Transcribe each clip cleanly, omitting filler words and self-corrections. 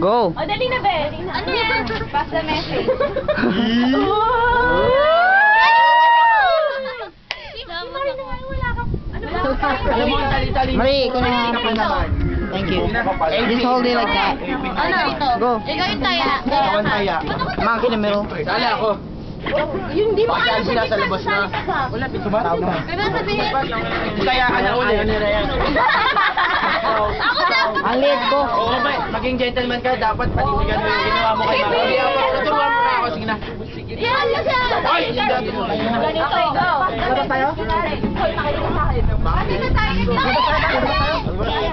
Go. O, dali na, be. Ano yan? Pass the message. Alam mo, tali-tali. Marie, ikaw na. Thank you. Just hold it like that. Ano? Go. Ikaw yung taya. Ako ang taya. Mga kinamero. Sali ako. Yung di mo Bakit alam sila sa sa labas na? Wala, sumatawag na. Ganun sabihin. Kaya ka na uli. Ako na. Ang liit ko. Oo ba, maging gentleman ka, dapat panindigan mo yung ginawa mo kay Mama. Tuturuan mo na ako, sige na. Yan na siya. Ay, hindi dati mo. Ganito. Okay, go. Labas tayo? Hoy, pakita sa akin. Pati na tayo.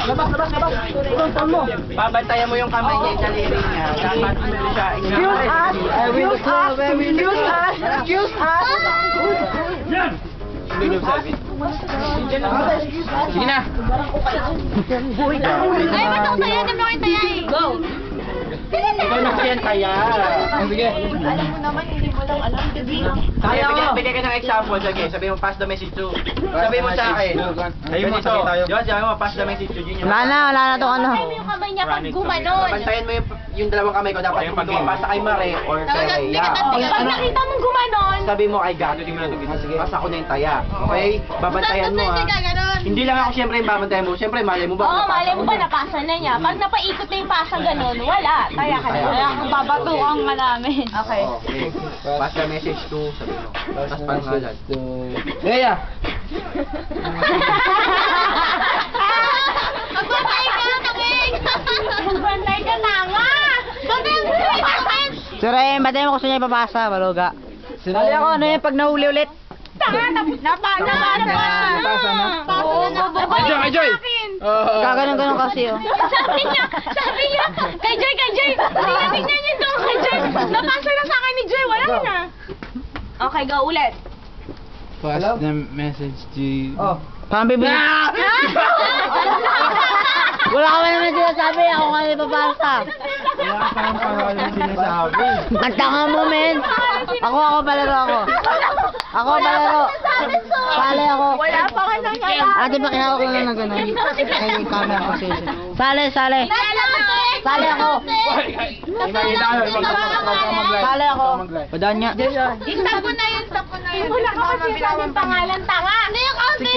Labas. Turuan mo. Babantayan mo yung kamay niya, yung daliri niya. Dapat ano siya. Excuse us. Yan! Sige na. Ay, ba't ako taya? Hindi mo kayo taya eh. Go. Ikaw na siya kaya. Sige. Alam mo naman, hindi mo lang alam. Kaya bigyan ka ng example. Sige, sabi mo pass the message to. Sabi mo sa akin. Ganito. Yun, sabi mo pass the message to Junior. Wala na tong ano. Pagkain mo yung kamay niya pag gumanon. Bantayan mo yung dalawang kamay ko. Dapat kung lumabas sa kay Mare or kay Rhea. Pag nakita mong gumanon, Sabi mo I got you. Pas ako na yung taya. Okay? Babantayan mo ha. Hindi lang ako siyempre yung babantayan mo. Siyempre malay mo ba? oo, malay mo ba napasa na niya? Pag napaikot na yung pasa ganon, wala. Taya ka na. Kaya kung babatukan ka namin. Okay. Okay. Pass the message to. Sabi mo. Tapos pangalan. Rhea! Magbantay ka, Tawing! Magbantay ka, tanga! Bantay mo sa akin! Sir Rem, ba't mo gusto niya ipapasa, Baluga? Sali ako, ano yun, pag nahuli ulit? Tanga, napasa na! Kay Joy! Gaganon kasi, oh. Sabi niya, kay Joy, tingnan niyo ito, kay Joy. Napasa na sa akin ni Joy, wala na. Okay, go ulit. Pass the message to... Parang bibili. Wala ka naman sinasabi, ako nga ipapasa. Wala ka parang parang sinasabi. Ang tanga mo, men. Ako, palaro. Sali ako. Wala pa ka nang kaya. Ate, pakihawak ko lang na gano'n. Kaya yung camera ko sa'yo. Sali. Sali ako. Sali ako. Padaan niya. Stop ko na yun. Wala ka kasi sinabing pangalan, tanga. Hindi yung